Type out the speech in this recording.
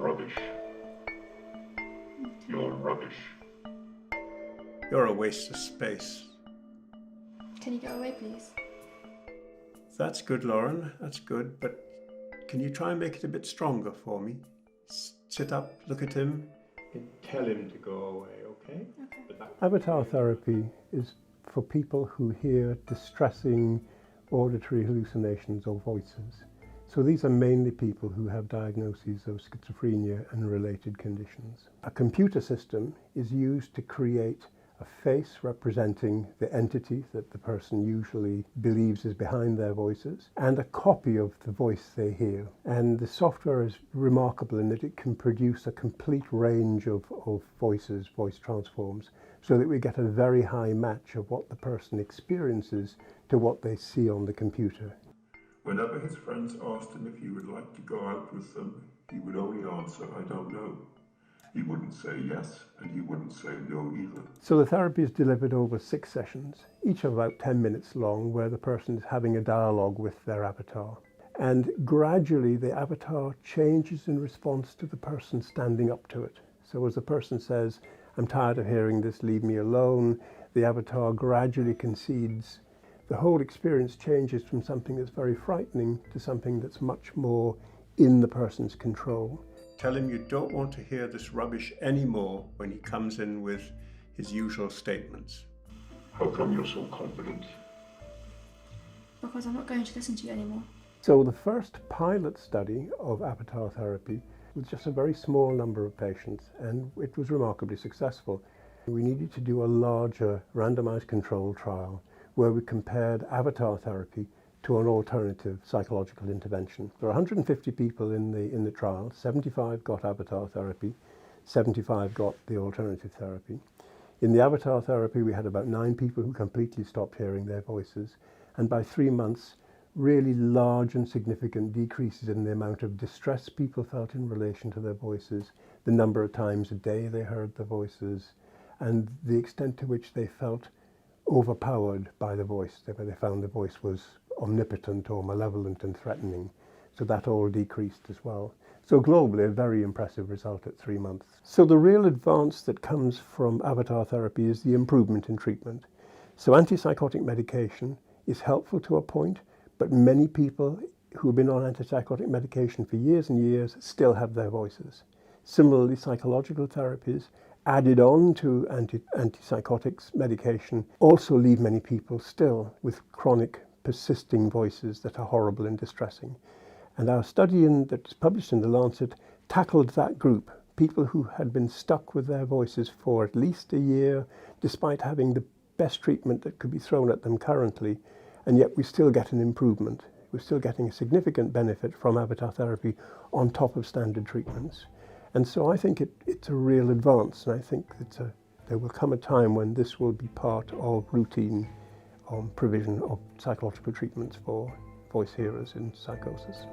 rubbish. You're rubbish. You're a waste of space. Can you go away, please? That's good, Lauren. That's good. But can you try and make it a bit stronger for me? Sit up, look at him, and tell him to go away, okay? Okay. Avatar therapy is for people who hear distressing auditory hallucinations or voices. So these are mainly people who have diagnoses of schizophrenia and related conditions. A computer system is used to create a face representing the entity that the person usually believes is behind their voices, and a copy of the voice they hear. And the software is remarkable in that it can produce a complete range of voices, voice transforms, so that we get a very high match of what the person experiences to what they see on the computer. Whenever his friends asked him if he would like to go out with them, he would only answer, I don't know. He wouldn't say yes, and he wouldn't say no either. So the therapy is delivered over 6 sessions, each of about 10 minutes long, where the person is having a dialogue with their avatar. And gradually the avatar changes in response to the person standing up to it. So as the person says, I'm tired of hearing this, leave me alone, the avatar gradually concedes. The whole experience changes from something that's very frightening to something that's much more in the person's control. Tell him you don't want to hear this rubbish anymore when he comes in with his usual statements. How come you're so confident? Because I'm not going to listen to you anymore. So the first pilot study of avatar therapy was just a very small number of patients, and it was remarkably successful. We needed to do a larger randomized control trial where we compared avatar therapy to an alternative psychological intervention. There are 150 people in the trial. 75 got avatar therapy, 75 got the alternative therapy. In the avatar therapy, we had about 9 people who completely stopped hearing their voices, and by 3 months, really large and significant decreases in the amount of distress people felt in relation to their voices, the number of times a day they heard the voices, and the extent to which they felt overpowered by the voice. They found the voice was omnipotent or malevolent and threatening. So that all decreased as well. So globally, a very impressive result at 3 months. So the real advance that comes from avatar therapy is the improvement in treatment. So antipsychotic medication is helpful to a point, but many people who have been on antipsychotic medication for years and years still have their voices. Similarly, psychological therapies added on to antipsychotics medication also leave many people still with chronic persisting voices that are horrible and distressing. And our study that's published in The Lancet tackled that group, people who had been stuck with their voices for at least a year, despite having the best treatment that could be thrown at them currently, and yet we still get an improvement. We're still getting a significant benefit from avatar therapy on top of standard treatments. And so I think it's a real advance, and I think that there will come a time when this will be part of routine provision of psychological treatments for voice hearers in psychosis.